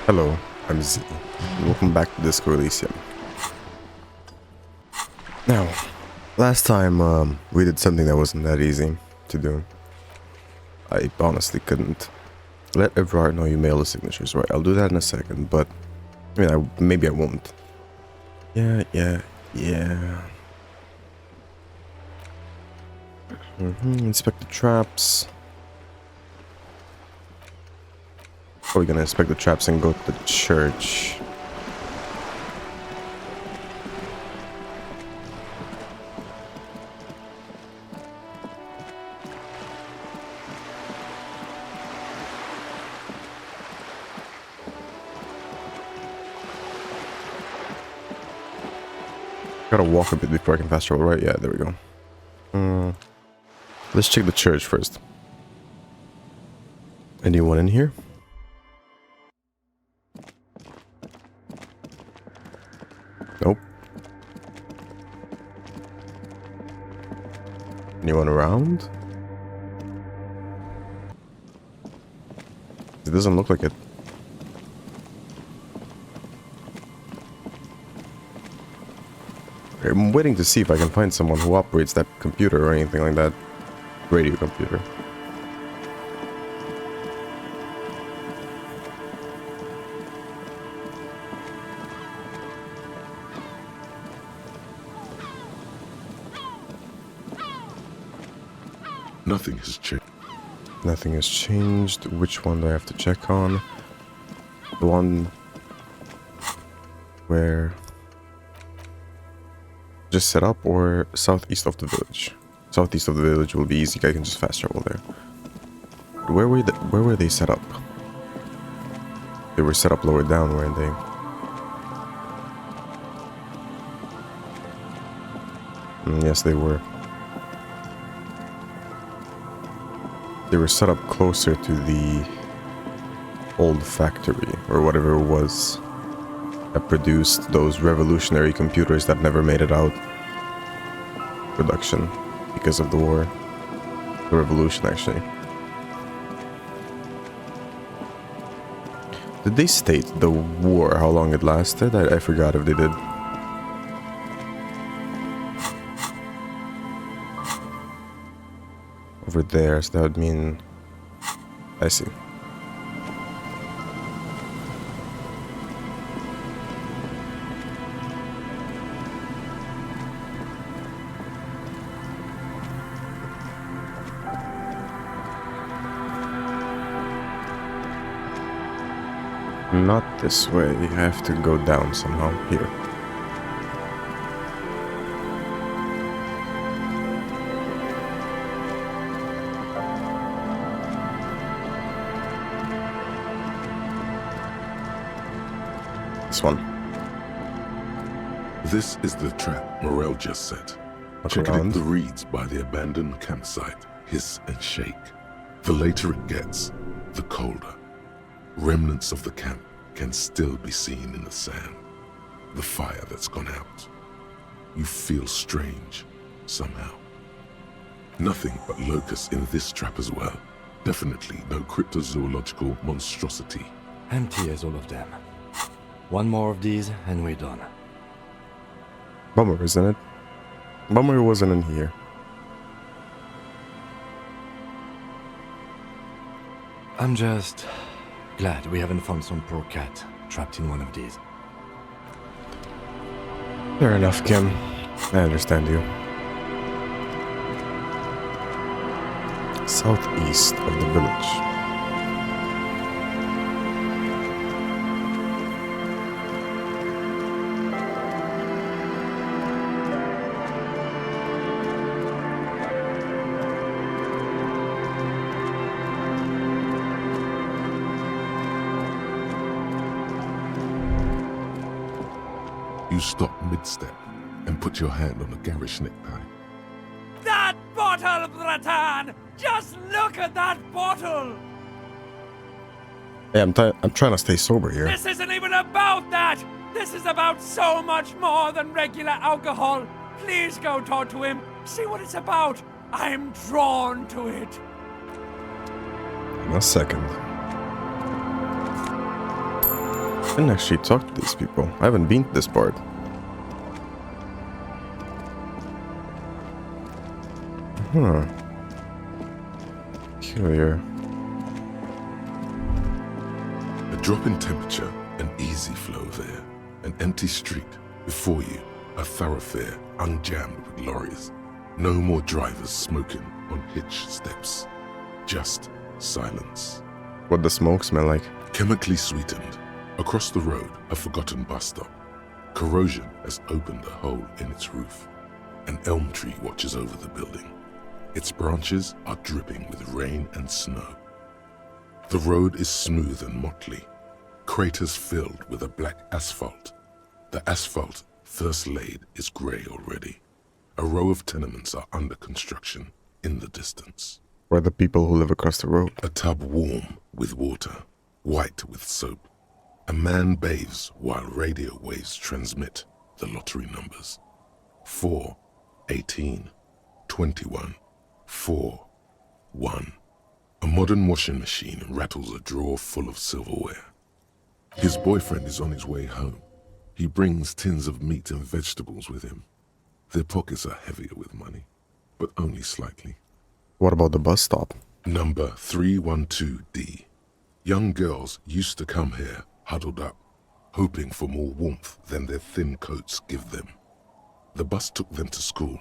Hello, I'm Z, and welcome back to Disco Elysium. Now, last time we did something that wasn't that easy to do. I honestly couldn't. Let Everard know you mail the signatures, right? I'll do that in a second, but I mean, maybe I won't. Yeah. Inspect the traps. Are we gonna inspect the traps and go to the church? Gotta walk a bit before I can fast travel, right? Yeah, there we go. Let's check the church first. Anyone in here? Nope. Anyone around? It doesn't look like it. I'm waiting to see if I can find someone who operates that computer or anything like that. Radio computer. Nothing has changed. Nothing has changed. Which one do I have to check on? The one where... just set up, or southeast of the village? Southeast of the village will be easy. I can just fast travel there. Where were they set up? They were set up lower down, weren't they? Yes, they were. They were set up closer to the old factory, or whatever it was, that produced those revolutionary computers that never made it out production because of the war. The revolution, actually. Did they state the war, how long it lasted? I forgot if they did. Over there, so that would mean... I see. Not this way. I have to go down somehow. Here. This one. This is the trap Morel just set. Look Checking around. the reeds by the abandoned campsite hiss and shake. The later it gets, the colder. Remnants of the camp can still be seen in the sand. The fire that's gone out. You feel strange, somehow. Nothing but locusts in this trap as well. Definitely no cryptozoological monstrosity. Empty as all of them. One more of these and we're done. Bummer, isn't it? Bummer wasn't in here. I'm just glad we haven't found some poor cat trapped in one of these. Fair enough, Kim. I understand you. Southeast of the village. You stop mid-step and put your hand on a garish necktie. That bottle, Bratan! Just look at that bottle! Hey, I'm trying to stay sober here. This isn't even about that! This is about so much more than regular alcohol. Please go talk to him. See what it's about. I'm drawn to it. In a second. didn't actually talk to these people. I haven't been to this part. Huh. Peculiar. A drop in temperature, an easy flow there. An empty street. Before you, a thoroughfare unjammed with lorries. No more drivers smoking on hitch steps. Just silence. What does smoke smell like? Chemically sweetened. Across the road, a forgotten bus stop. Corrosion has opened a hole in its roof. An elm tree watches over the building. Its branches are dripping with rain and snow. The road is smooth and motley. Craters filled with a black asphalt. The asphalt, first laid, is grey already. A row of tenements are under construction in the distance. Where are the people who live across the road? A tub warm with water, white with soap. A man bathes while radio waves transmit the lottery numbers. 4, 18, 21, 4, 1. A modern washing machine rattles a drawer full of silverware. His boyfriend is on his way home. He brings tins of meat and vegetables with him. Their pockets are heavier with money, but only slightly. What about the bus stop? Number 312D. Young girls used to come here huddled up, hoping for more warmth than their thin coats give them. The bus took them to school.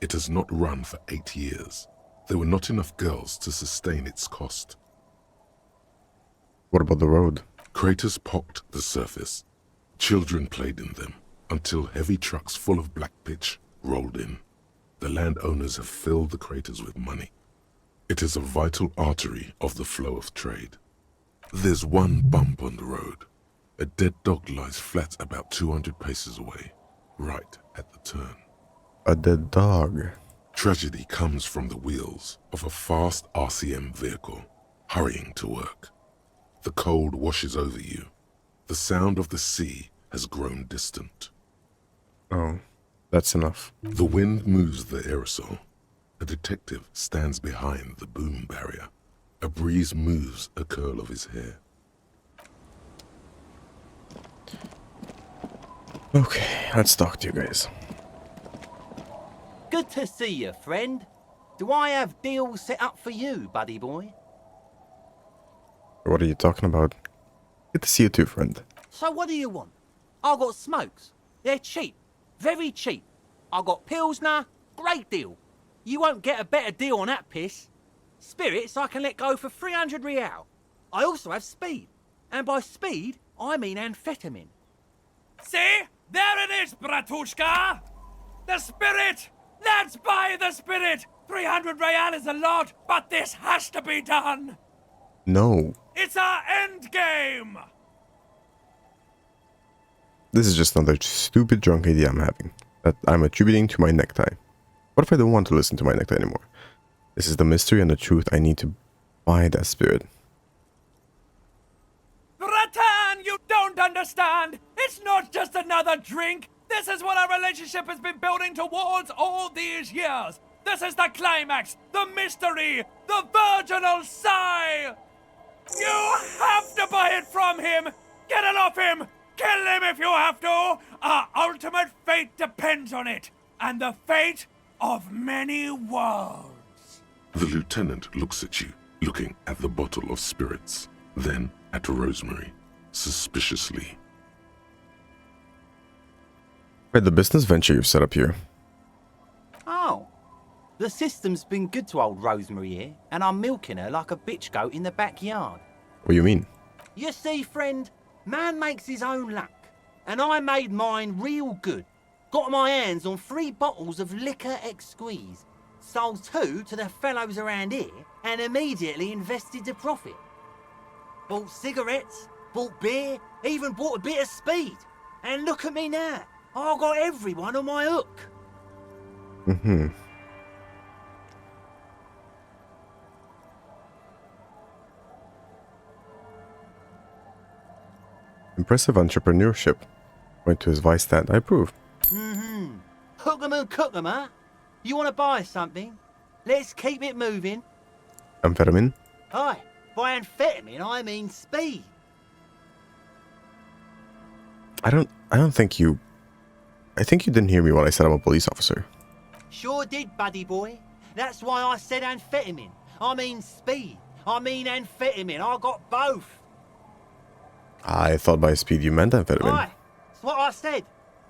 It has not run for 8 years. There were not enough girls to sustain its cost. What about the road? Craters pocked the surface. Children played in them until heavy trucks full of black pitch rolled in. The landowners have filled the craters with money. It is a vital artery of the flow of trade. There's one bump on the road. A dead dog lies flat about 200 paces away, right at the turn. A dead dog. Tragedy comes from the wheels of a fast RCM vehicle, hurrying to work. The cold washes over you. The sound of the sea has grown distant. Oh, that's enough. The wind moves the aerosol. A detective stands behind the boom barrier. A breeze moves a curl of his hair. Okay, let's talk to you guys. Good to see you, friend. Do I have deals set up for you, buddy boy? What are you talking about? Good to see you too, friend. So what do you want? I got smokes. They're cheap. Very cheap. I got Pilsner. Great deal. You won't get a better deal on that piss. Spirits I can let go for 300 real. I also have speed. And by speed, I mean amphetamine. See? There it is, bratushka! The spirit! Let's buy the spirit! 300 real is a lot, but this has to be done! No. It's our end game! This is just another stupid drunk idea I'm having, that I'm attributing to my necktie. What if I don't want to listen to my necktie anymore? This is the mystery and the truth. I need to buy that spirit. Bratan, you don't understand! It's not just another drink! This is what our relationship has been building towards all these years! This is the climax, the mystery, the virginal sigh! You have to buy it from him! Get it off him! Kill him if you have to! Our ultimate fate depends on it, and the fate of many worlds. The lieutenant looks at you, looking at the bottle of spirits, then at Rosemary, suspiciously. Wait, the business venture you've set up here. Oh. The system's been good to old Rosemary here, and I'm milking her like a bitch goat in the backyard. What do you mean? You see, friend, man makes his own luck. And I made mine real good. Got my hands on 3 bottles of liquor ex-squeeze. Sold 2 to the fellows around here, and immediately invested the profit. Bought cigarettes, bought beer, even bought a bit of speed. And look at me now. I got everyone on my hook. Mm-hmm. Impressive entrepreneurship. Went to his vice stand. I approve. Mm-hmm. Hook 'em and cook 'em, huh? You want to buy something? Let's keep it moving. Amphetamine? Aye, by amphetamine I mean speed. I don't think you... I think you didn't hear me when I said I'm a police officer. Sure did, buddy boy. That's why I said amphetamine. I mean speed. I mean amphetamine. I got both. I thought by speed you meant amphetamine. Aye, that's what I said.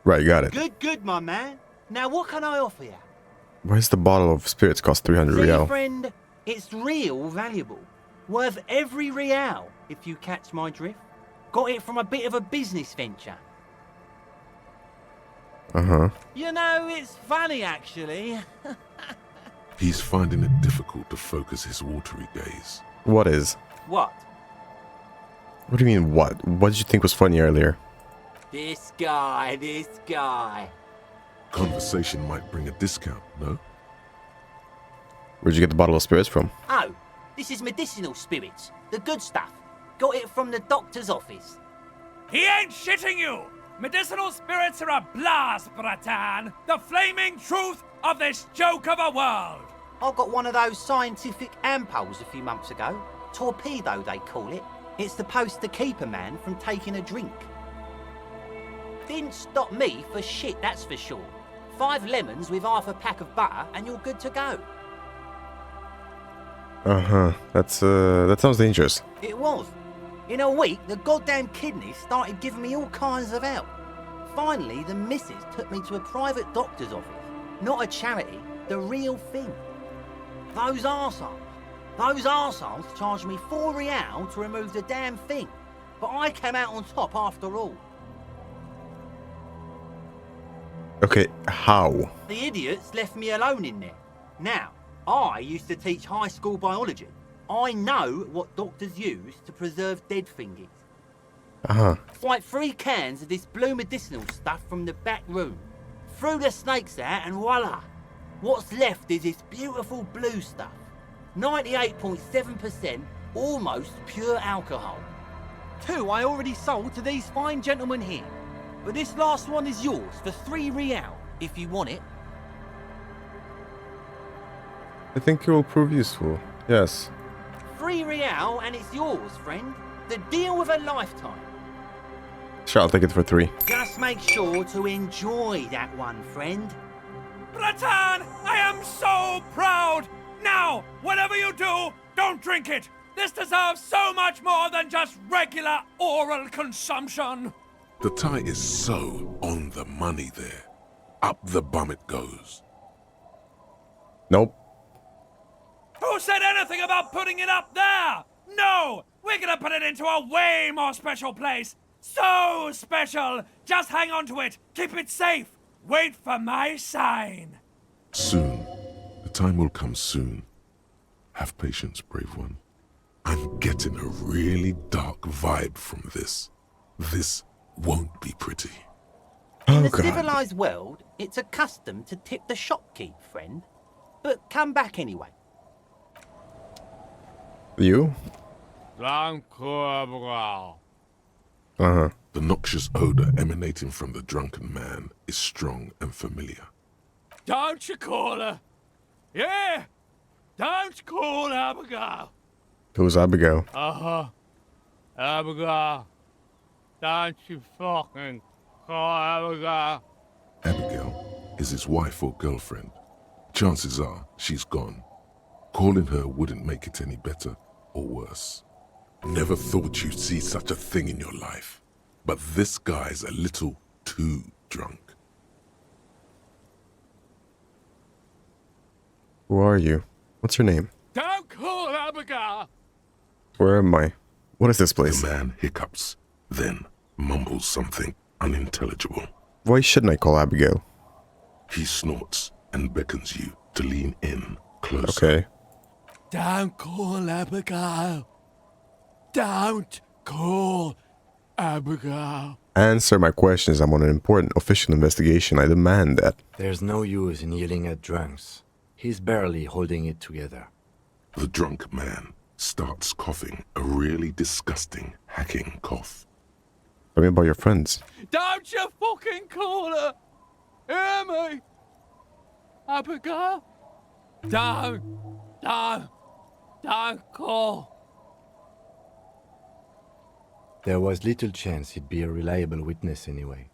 Right, you got it. Good, my man. Now what can I offer you? Where's the bottle of spirits cost 300 See, real? friend, it's real valuable. Worth every real, if you catch my drift. Got it from a bit of a business venture. Uh-huh. You know, it's funny, actually. He's finding it difficult to focus his watery gaze. What is? What? What do you mean, what? What did you think was funny earlier? This guy. Conversation might bring a discount, no? Where'd you get the bottle of spirits from? Oh, this is medicinal spirits. The good stuff. Got it from the doctor's office. He ain't shitting you! Medicinal spirits are a blast, Bratan! The flaming truth of this joke of a world! I got one of those scientific ampoules a few months ago. Torpedo, they call it. It's supposed to keep a man from taking a drink. Didn't stop me for shit, that's for sure. 5 lemons with half a pack of butter and you're good to go. Uh-huh. That sounds dangerous. It was. In a week, the goddamn kidneys started giving me all kinds of help. Finally, the missus took me to a private doctor's office. Not a charity, the real thing. Those arseholes charged me 4 real to remove the damn thing. But I came out on top after all. Okay, how? The idiots left me alone in there. Now, I used to teach high school biology. I know what doctors use to preserve dead things. Uh-huh. It's like 3 cans of this blue medicinal stuff from the back room. Threw the snakes out and voila! What's left is this beautiful blue stuff. 98.7% almost pure alcohol. 2 I already sold to these fine gentlemen here. But this last one is yours for 3 real, if you want it. I think it will prove useful. Yes. 3 real and it's yours, friend. The deal of a lifetime. Sure, I'll take it for 3. Just make sure to enjoy that one, friend. Bratan, I am so proud! Now, whatever you do, don't drink it! This deserves so much more than just regular oral consumption! The tie is so on the money there. Up the bum it goes. Nope. Who said anything about putting it up there? No! We're gonna put it into a way more special place! So special! Just hang on to it! Keep it safe! Wait for my sign! Soon. The time will come soon. Have patience, brave one. I'm getting a really dark vibe from this. This won't be pretty. In Oh, the God. civilized world, it's a custom to tip the shopkeep, friend. But come back anyway. You? Uh-huh. The noxious odor emanating from the drunken man is strong and familiar. Don't you call her? Yeah! Don't call Abigail! Who's Abigail? Uh-huh. Abigail. Don't you fucking call Abigail. Abigail is his wife or girlfriend. Chances are she's gone. Calling her wouldn't make it any better or worse. Never thought you'd see such a thing in your life. But this guy's a little too drunk. Who are you? What's your name? Don't call Abigail! Where am I? What is this place? The man hiccups, then mumbles something unintelligible. Why shouldn't I call Abigail? He snorts and beckons you to lean in closer. Okay. Don't call Abigail! Don't call Abigail! Answer my questions. I'm on an important official investigation. I demand that. There's no use in yelling at drunks. He's barely holding it together. The drunk man starts coughing a really disgusting, hacking cough. Tell me about your friends. Don't you fucking call her! Hear me! Abigail? Don't call. There was little chance he'd be a reliable witness anyway.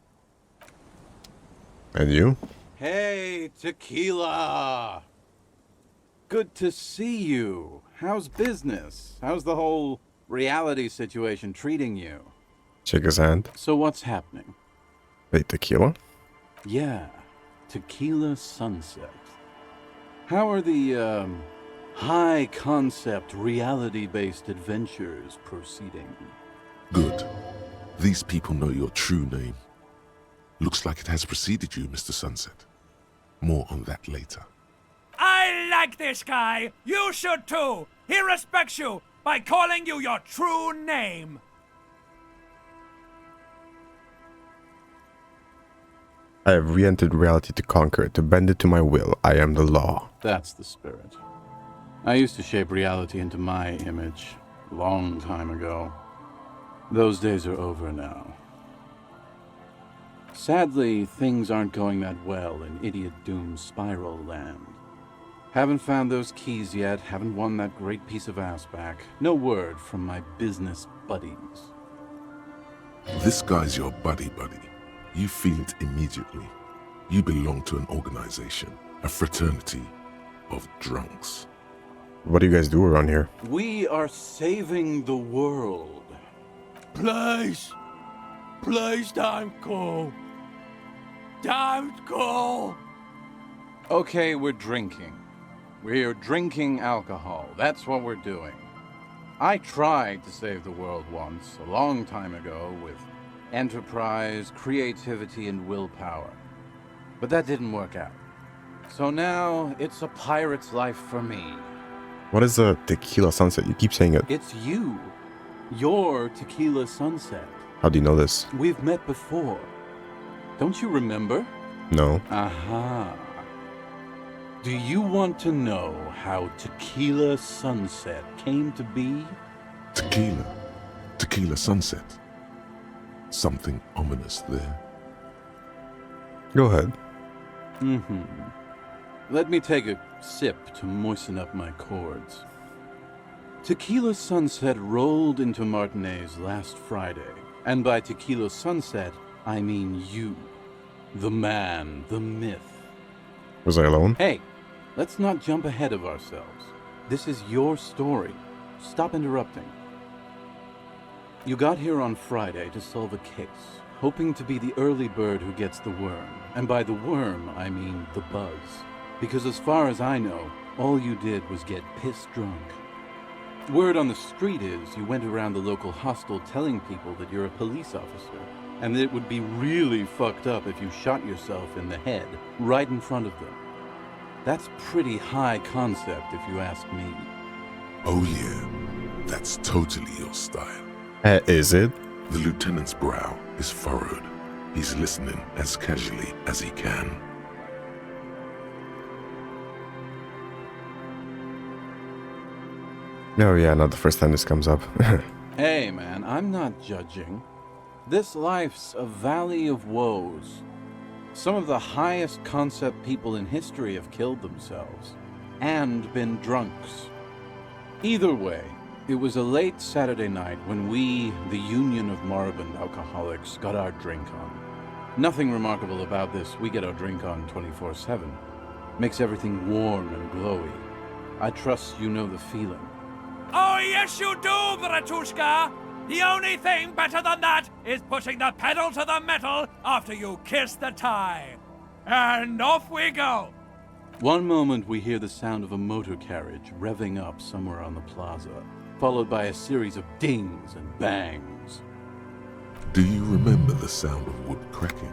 And you? Hey, Tequila! Good to see you. How's business? How's the whole reality situation treating you? Shake his hand. So what's happening? Wait, tequila? Yeah, Tequila Sunset. How are the, high-concept, reality-based adventures proceeding? Good. These people know your true name. Looks like it has preceded you, Mr. Sunset. More on that later. I like this guy. You should too. He respects you by calling you your true name. I have re-entered reality to conquer it, to bend it to my will. I am the law. That's the spirit. I used to shape reality into my image, a long time ago. Those days are over now. Sadly, things aren't going that well in Idiot Doom's spiral land. Haven't found those keys yet, haven't won that great piece of ass back. No word from my business buddies. This guy's your buddy. You feel it immediately. You belong to an organization, a fraternity of drunks. What do you guys do around here? We are saving the world. Please. Please don't go. Don't go. Okay, we're drinking. We're drinking alcohol. That's what we're doing. I tried to save the world once, a long time ago, with enterprise, creativity, and willpower. But that didn't work out. So now, it's a pirate's life for me. What is a tequila sunset? You keep saying it. It's you. You're Tequila Sunset. How do you know this? We've met before. Don't you remember? No. Aha. Do you want to know how Tequila Sunset came to be? Tequila Sunset. Something ominous there. Go ahead. Mm-hmm. Let me take a sip to moisten up my chords. Tequila Sunset rolled into Martinez last Friday. And by Tequila Sunset, I mean you. The man, the myth. Was I alone? Hey, let's not jump ahead of ourselves. This is your story. Stop interrupting. You got here on Friday to solve a case, hoping to be the early bird who gets the worm. And by the worm, I mean the buzz. Because as far as I know, all you did was get piss drunk. Word on the street is you went around the local hostel telling people that you're a police officer, and that it would be really fucked up if you shot yourself in the head right in front of them. That's pretty high concept, if you ask me. Oh yeah, that's totally your style. Is it? The lieutenant's brow is furrowed. He's listening as casually as he can. No, yeah, not the first time this comes up. Hey man, I'm not judging. This life's a valley of woes. Some of the highest concept people in history have killed themselves. And been drunks. Either way, it was a late Saturday night when we, the Union of Moribund Alcoholics, got our drink on. Nothing remarkable about this, we get our drink on 24/7. Makes everything warm and glowy. I trust you know the feeling. Oh, yes, you do, Bratushka. The only thing better than that is putting the pedal to the metal after you kiss the tie. And off we go. One moment we hear the sound of a motor carriage revving up somewhere on the plaza, followed by a series of dings and bangs. Do you remember the sound of wood cracking?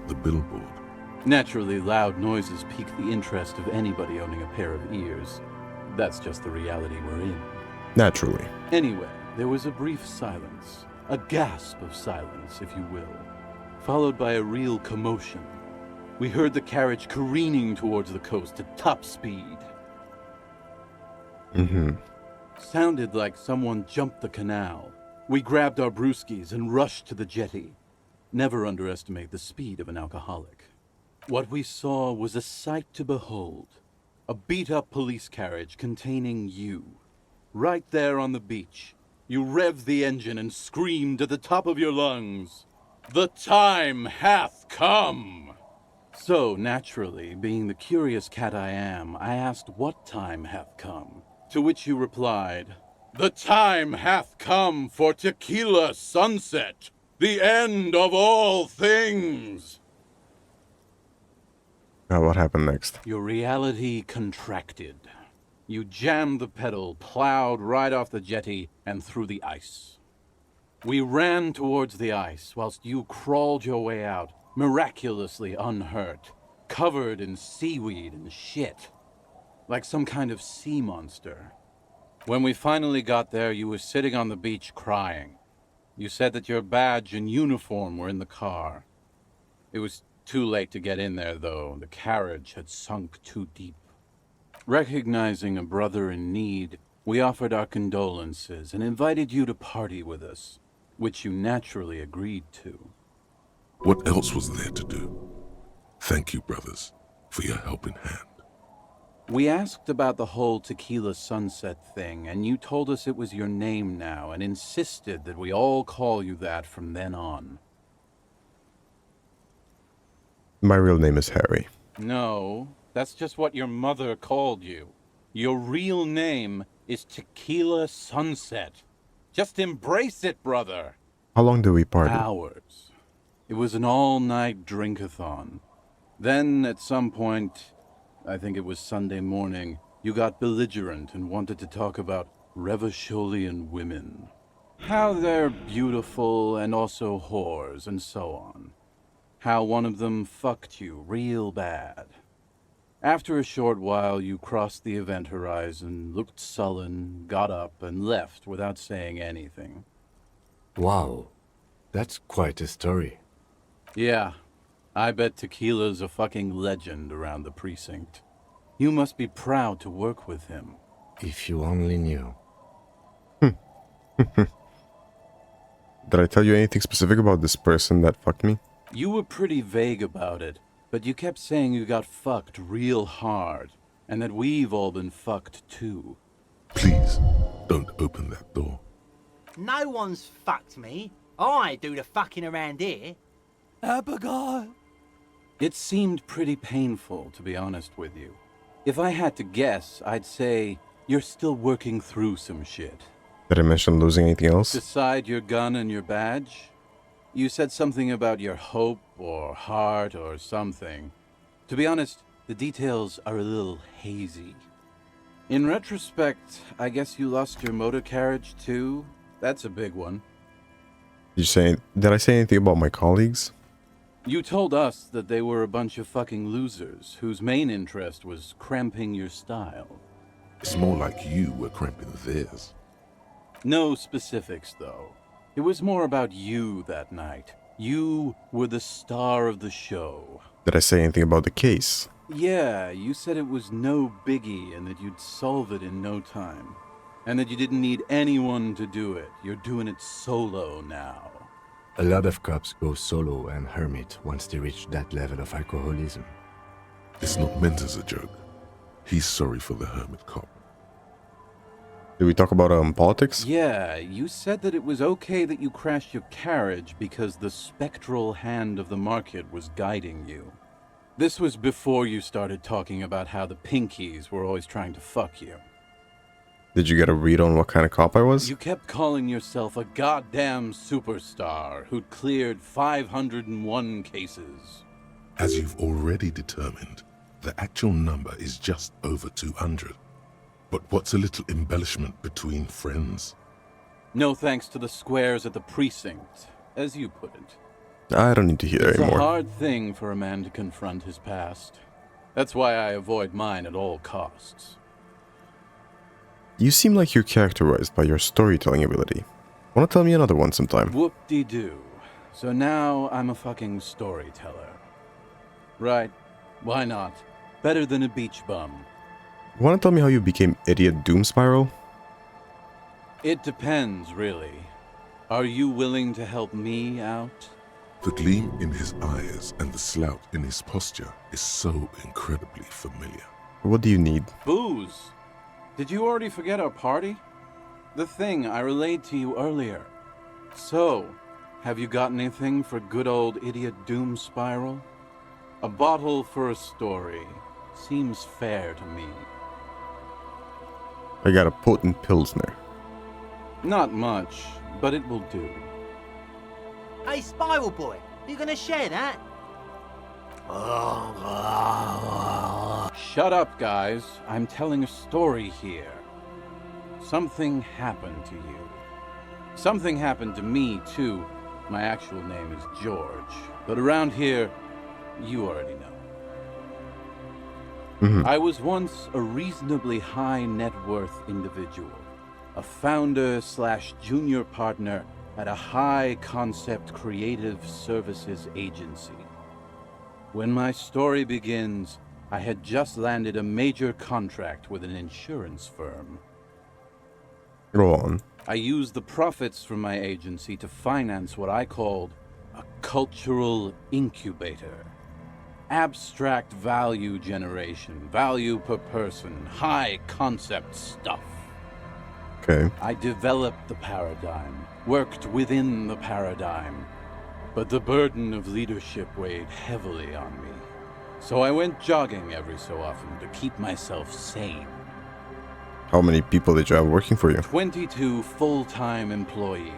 The billboard? Naturally, loud noises pique the interest of anybody owning a pair of ears. That's just the reality we're in. Naturally. Anyway, there was a brief silence, a gasp of silence, if you will, followed by a real commotion. We heard the carriage careening towards the coast at top speed. Mm-hmm. Sounded like someone jumped the canal. We grabbed our brewskis and rushed to the jetty. Never underestimate the speed of an alcoholic. What we saw was a sight to behold. A beat-up police carriage containing you. Right there on the beach. You revved the engine and screamed at the top of your lungs, "The time hath come!" So, naturally, being the curious cat I am, I asked what time hath come, to which you replied, "The time hath come for tequila sunset, the end of all things!" What happened next? Your reality contracted. You jammed the pedal, plowed right off the jetty, and through the ice. We ran towards the ice, whilst you crawled your way out, miraculously unhurt, covered in seaweed and shit, like some kind of sea monster. When we finally got there, you were sitting on the beach crying. You said that your badge and uniform were in the car. It was too late to get in there, though. The carriage had sunk too deep. Recognizing a brother in need, we offered our condolences and invited you to party with us, which you naturally agreed to. What else was there to do? Thank you, brothers, for your helping hand. We asked about the whole tequila sunset thing, and you told us it was your name now and insisted that we all call you that from then on. My real name is Harry. No, that's just what your mother called you. Your real name is Tequila Sunset. Just embrace it, brother. How long did we party? Hours. It was an all-night drink-a-thon. Then, at some point, I think it was Sunday morning, you got belligerent and wanted to talk about Revacholian women. How they're beautiful and also whores and so on. How one of them fucked you real bad. After a short while, you crossed the event horizon, looked sullen, got up, and left without saying anything. Wow, that's quite a story. Yeah, I bet Tequila's a fucking legend around the precinct. You must be proud to work with him. If you only knew. Did I tell you anything specific about this person that fucked me? You were pretty vague about it, but you kept saying you got fucked real hard, and that we've all been fucked too. Please, don't open that door. No one's fucked me. I do the fucking around here. Abigail! It seemed pretty painful, to be honest with you. If I had to guess, I'd say you're still working through some shit. Did I mention losing anything else? Beside your gun and your badge? You said something about your hope or heart or something. To be honest, the details are a little hazy. In retrospect, I guess you lost your motor carriage too? That's a big one. Did I say anything about my colleagues? You told us that they were a bunch of fucking losers whose main interest was cramping your style. It's more like you were cramping theirs. No specifics, though. It was more about you that night. You were the star of the show. Did I say anything about the case? Yeah, you said it was no biggie and that you'd solve it in no time. And that you didn't need anyone to do it. You're doing it solo now. A lot of cops go solo and hermit once they reach that level of alcoholism. It's not meant as a joke. He's sorry for the hermit cop. Did we talk about politics? Yeah, you said that it was okay that you crashed your carriage because the spectral hand of the market was guiding you. This was before you started talking about how the Pinkies were always trying to fuck you. Did you get a read on what kind of cop I was? You kept calling yourself a goddamn superstar who'd cleared 501 cases. As you've already determined, the actual number is just over 200. But what's a little embellishment between friends? No thanks to the squares at the precinct, as you put it. I don't need to hear It's anymore. a hard thing for a man to confront his past. That's why I avoid mine at all costs. You seem like you're characterized by your storytelling ability. Wanna tell me another one sometime? Whoop-de-doo. So now I'm a fucking storyteller. Right, why not? Better than a beach bum. Wanna tell me how you became Idiot Doom Spiral? It depends, really. Are you willing to help me out? The gleam in his eyes and the slouch in his posture is so incredibly familiar. What do you need? Booze. Did you already forget our party? The thing I relayed to you earlier. So, have you got anything for good old idiot Doom Spiral? A bottle for a story. Seems fair to me. I got a potent pilsner. Not much, but it will do. Hey, Spiral Boy, you gonna share that? Shut up, guys. I'm telling a story here. Something happened to you. Something happened to me, too. My actual name is George, but around here, you already know. I was once a reasonably high net worth individual, a founder / junior partner at a high concept creative services agency. When my story begins, I had just landed a major contract with an insurance firm. Go on. I used the profits from my agency to finance what I called a cultural incubator. Abstract value generation, value per person, high concept stuff. Okay. I developed the paradigm, worked within the paradigm, but the burden of leadership weighed heavily on me. So I went jogging every so often to keep myself sane. How many people did you have working for you? 22 full-time employees,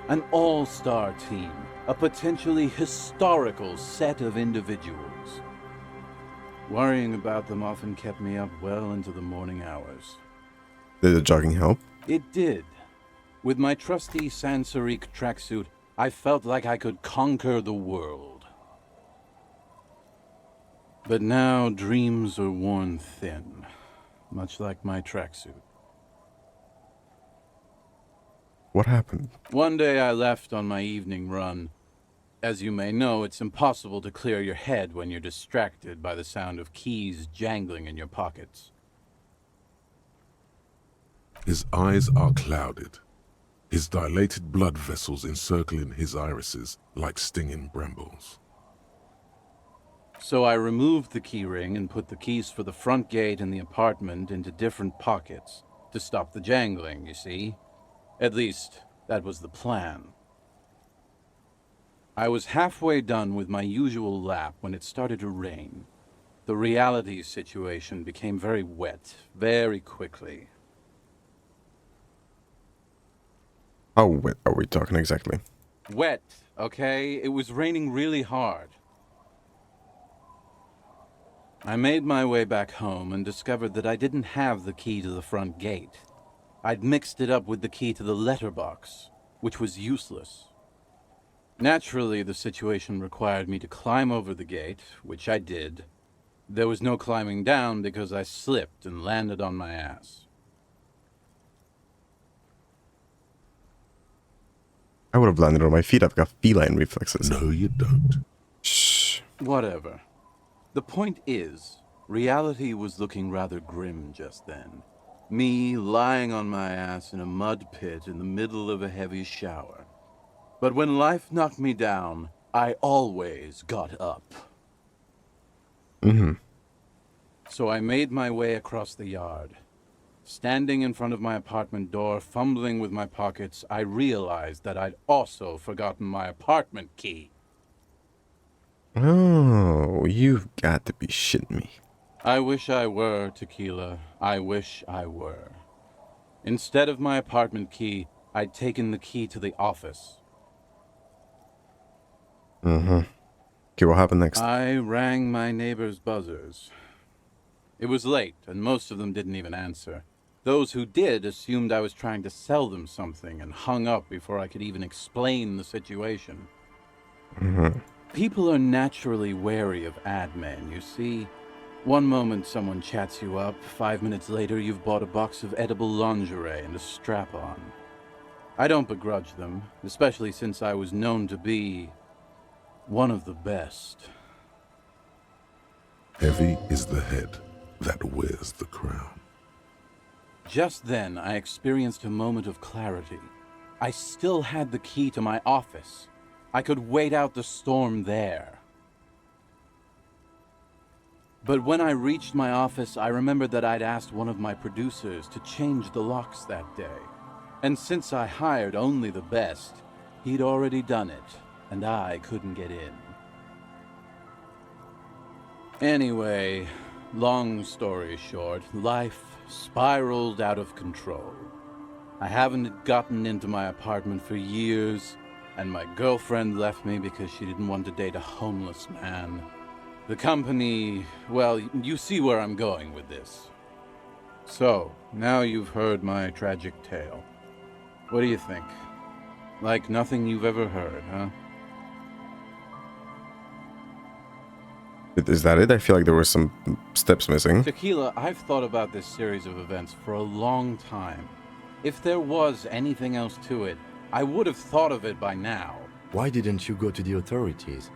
an all-star team, a potentially historical set of individuals. Worrying about them often kept me up well into the morning hours. Did the jogging help? It did. With my trusty Sansarique tracksuit, I felt like I could conquer the world. But now dreams are worn thin, much like my tracksuit. What happened? One day I left on my evening run. As you may know, it's impossible to clear your head when you're distracted by the sound of keys jangling in your pockets. His eyes are clouded, his dilated blood vessels encircling his irises like stinging brambles. So I removed the key ring and put the keys for the front gate and the apartment into different pockets to stop the jangling, you see? At least, that was the plan. I was halfway done with my usual lap when it started to rain. The reality situation became very wet, very quickly. How wet are we talking exactly? Wet, okay? It was raining really hard. I made my way back home and discovered that I didn't have the key to the front gate. I'd mixed it up with the key to the letterbox, which was useless. Naturally, the situation required me to climb over the gate, which I did. There was no climbing down because I slipped and landed on my ass. I would have landed on my feet. I've got feline reflexes. No, you don't. Shh. Whatever. The point is, reality was looking rather grim just then. Me lying on my ass in a mud pit in the middle of a heavy shower. But when life knocked me down, I always got up. So I made my way across the yard. Standing in front of my apartment door, fumbling with my pockets, I realized that I'd also forgotten my apartment key. Oh, you've got to be shitting me. I wish I were, Tequila. I wish I were. Instead of my apartment key, I'd taken the key to the office. Okay, what happened next? I rang my neighbor's buzzers. It was late, and most of them didn't even answer. Those who did assumed I was trying to sell them something and hung up before I could even explain the situation. People are naturally wary of ad men, you see. One moment someone chats you up, 5 minutes later you've bought a box of edible lingerie and a strap-on. I don't begrudge them, especially since I was known to be one of the best. Heavy is the head that wears the crown. Just then, I experienced a moment of clarity. I still had the key to my office. I could wait out the storm there. But when I reached my office, I remembered that I'd asked one of my producers to change the locks that day. And since I hired only the best, he'd already done it, and I couldn't get in. Anyway, long story short, life spiraled out of control. I haven't gotten into my apartment for years, and my girlfriend left me because she didn't want to date a homeless man. The company, well, you see where I'm going with this. So, now you've heard my tragic tale. What do you think? Like nothing you've ever heard, huh? Is that it? I feel like there were some steps missing. Tequila, I've thought about this series of events for a long time. If there was anything else to it, I would have thought of it by now. Why didn't you go to the authorities?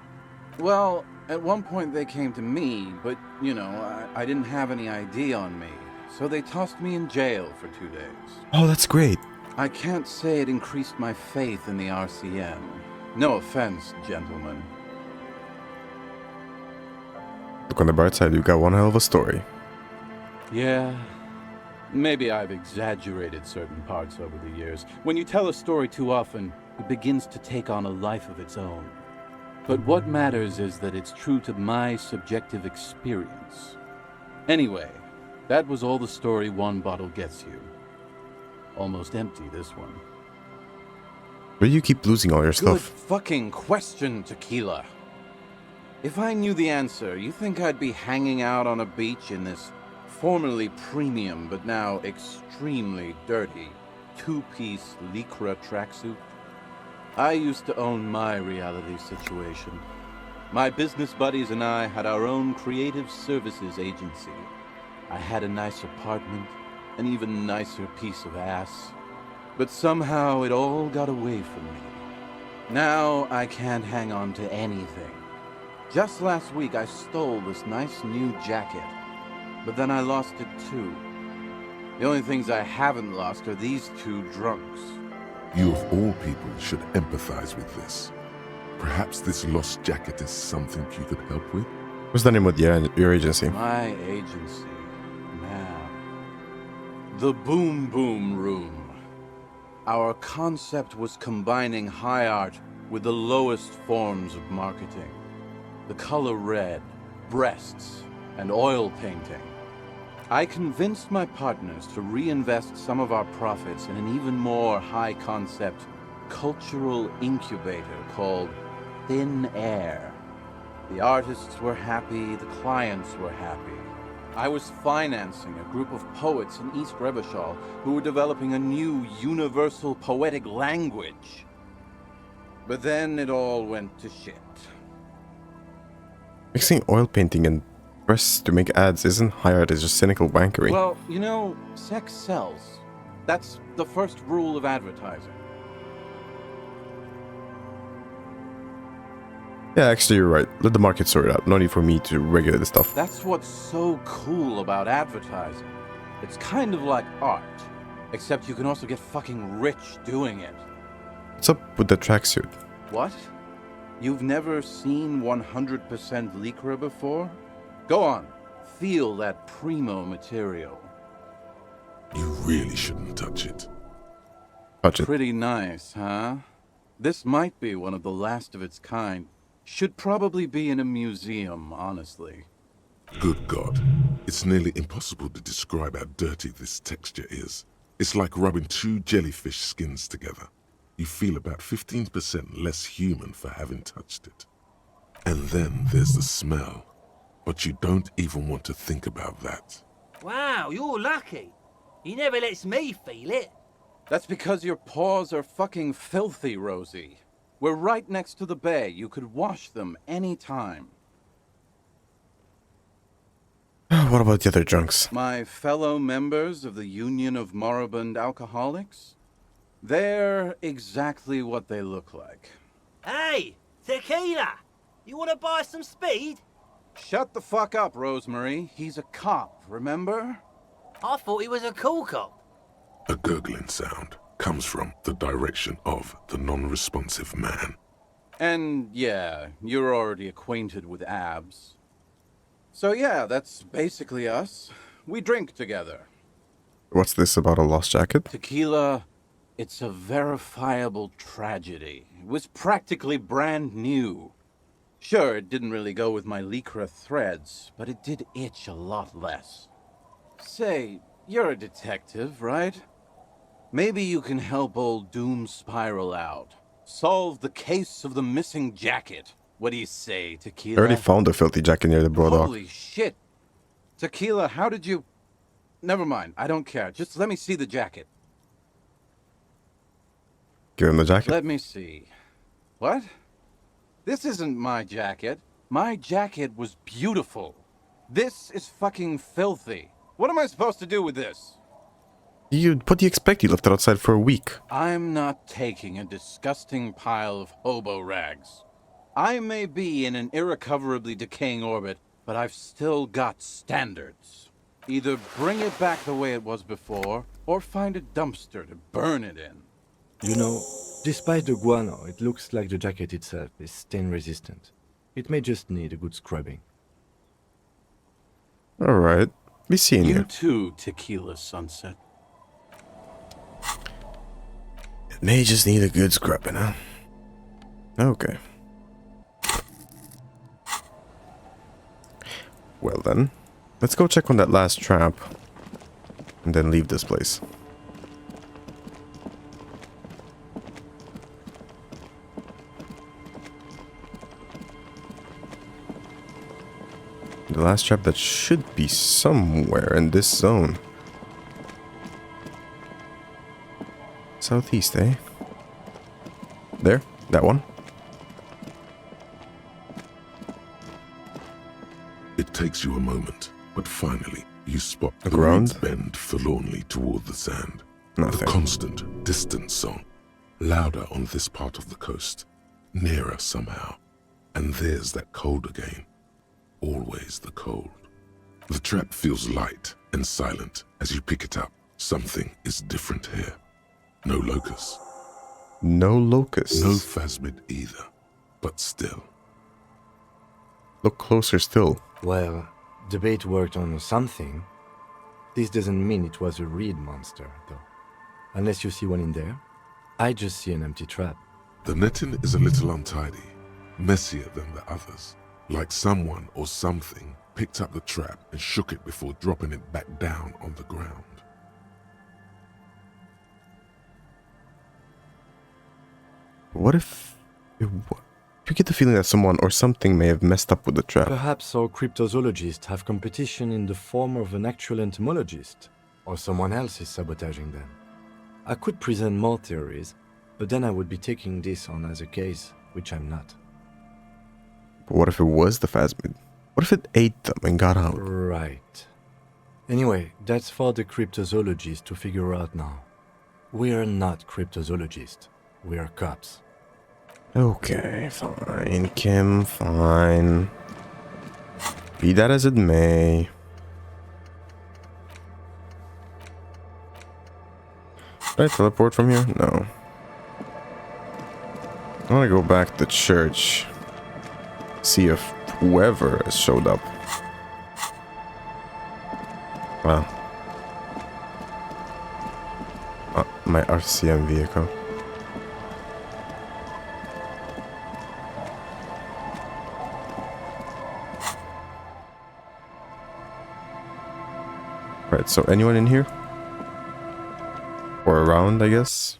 Well, at one point they came to me, but, you know, I didn't have any ID on me. So they tossed me in jail for 2 days. Oh, that's great. I can't say it increased my faith in the RCM. No offense, gentlemen. Look on the bright side, you've got one hell of a story. Yeah, maybe I've exaggerated certain parts over the years. When you tell a story too often, it begins to take on a life of its own. But what matters is that it's true to my subjective experience. Anyway, that was all the story one bottle gets you. Almost empty, this one. Where do you keep losing all your Good stuff? fucking question, Tequila. If I knew the answer, you think I'd be hanging out on a beach in this formerly premium but now extremely dirty two-piece lycra tracksuit? I used to own my reality situation. My business buddies and I had our own creative services agency. I had a nice apartment, an even nicer piece of ass. But somehow it all got away from me. Now I can't hang on to anything. Just last week I stole this nice new jacket, but then I lost it too. The only things I haven't lost are these two drunks. You of all people should empathize with this. Perhaps this lost jacket is something you could help with? What's the name of your agency? My agency, man. The Boom Boom Room. Our concept was combining high art with the lowest forms of marketing. The color red, breasts, and oil painting. I convinced my partners to reinvest some of our profits in an even more high-concept cultural incubator called Thin Air. The artists were happy, the clients were happy. I was financing a group of poets in East Revachol who were developing a new universal poetic language. But then it all went to shit. Mixing oil painting and breasts to make ads isn't high art, it's just cynical wankery. Well, you know, sex sells. That's the first rule of advertising. Yeah, actually you're right. Let the market sort it out. No need for me to regulate the stuff. That's what's so cool about advertising. It's kind of like art, except you can also get fucking rich doing it. What's up with the tracksuit? What? You've never seen 100% lycra before? Go on, feel that primo material. You really shouldn't touch it. Touch it. Pretty nice, huh? This might be one of the last of its kind. Should probably be in a museum, honestly. Good God. It's nearly impossible to describe how dirty this texture is. It's like rubbing two jellyfish skins together. You feel about 15% less human for having touched it. And then there's the smell. But you don't even want to think about that. Wow, you're lucky. He never lets me feel it. That's because your paws are fucking filthy, Rosie. We're right next to the bay. You could wash them any time. What about the other drunks? My fellow members of the Union of Moribund Alcoholics? They're exactly what they look like. Hey, Tequila! You want to buy some speed? Shut the fuck up, Rosemary. He's a cop, remember? I thought he was a cool cop. A gurgling sound comes from the direction of the non-responsive man. And yeah, you're already acquainted with abs. So yeah, that's basically us. We drink together. What's this about a lost jacket? Tequila, It's a verifiable tragedy. It was practically brand new. Sure, it didn't really go with my Lycra threads, but it did itch a lot less. Say, you're a detective, right? Maybe you can help old Doom Spiral out. Solve the case of the missing jacket. What do you say, I Tequila? already found the filthy jacket near the Brodock. Holy shit! Tequila, how did you... Never mind, I don't care. Just let me see the jacket. Give him the jacket. Let me see. What? This isn't my jacket. My jacket was beautiful. This is fucking filthy. What am I supposed to do with this? What do you expect? You left it outside for a week. I'm not taking a disgusting pile of hobo rags. I may be in an irrecoverably decaying orbit, but I've still got standards. Either bring it back the way it was before, or find a dumpster to burn it in. You know, despite the guano, it looks like the jacket itself is stain resistant. It may just need a good scrubbing. Alright. Be seeing You you. too, Tequila Sunset. It may just need a good scrubbing, huh? Okay. Well then, let's go check on that last trap. And then leave this place. The last trap that should be somewhere in this zone. Southeast, eh? There? That one? It takes you a moment, but finally you spot the Ground? reeds bend forlornly toward the sand. Nothing. The constant, distant song, louder on this part of the coast, nearer somehow. And there's that cold again. Always the cold. The trap feels light and silent as you pick it up. Something is different here. No locust, No locusts. no phasmid either, but still. Look closer still. Well, the bait worked on something. This doesn't mean it was a reed monster, though. Unless you see one in there. I just see an empty trap. The netting is a little untidy, messier than the others. Like someone or something picked up the trap and shook it before dropping it back down on the ground. What if... You get the feeling that someone or something may have messed up with the trap. Perhaps our cryptozoologists have competition in the form of an actual entomologist, or someone else is sabotaging them. I could present more theories, but then I would be taking this on as a case, which I'm not. But what if it was the phasmid? What if it ate them and got out? Right. Anyway, that's for the cryptozoologists to figure out now. We're not cryptozoologists. We're cops. Okay, fine, Kim, fine. Be that as it may. Should I teleport from here? No. I want to go back to church. See if whoever has showed up. Well. My RCM vehicle. Right, so anyone in here? Or around, I guess?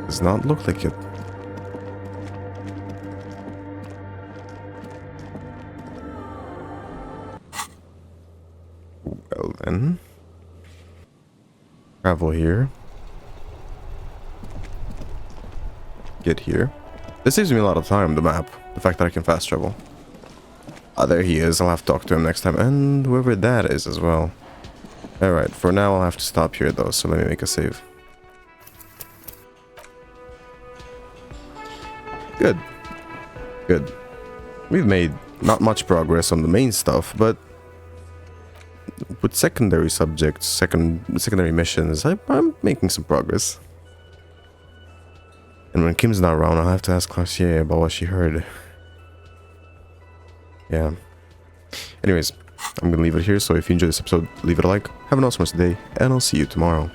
Does not look like it. Well then. Travel here. Get here. This saves me a lot of time, the map. The fact that I can fast travel. Ah, there he is. I'll have to talk to him next time. And whoever that is as well. Alright, for now I'll have to stop here though, so let me make a save. Good. Good. We've made not much progress on the main stuff, but with secondary subjects, secondary missions, I'm making some progress. And when Kim's not around, I'll have to ask Classier about what she heard. Yeah. Anyways, I'm gonna leave it here, so if you enjoyed this episode, leave it a like. Have an awesome rest of the day, and I'll see you tomorrow.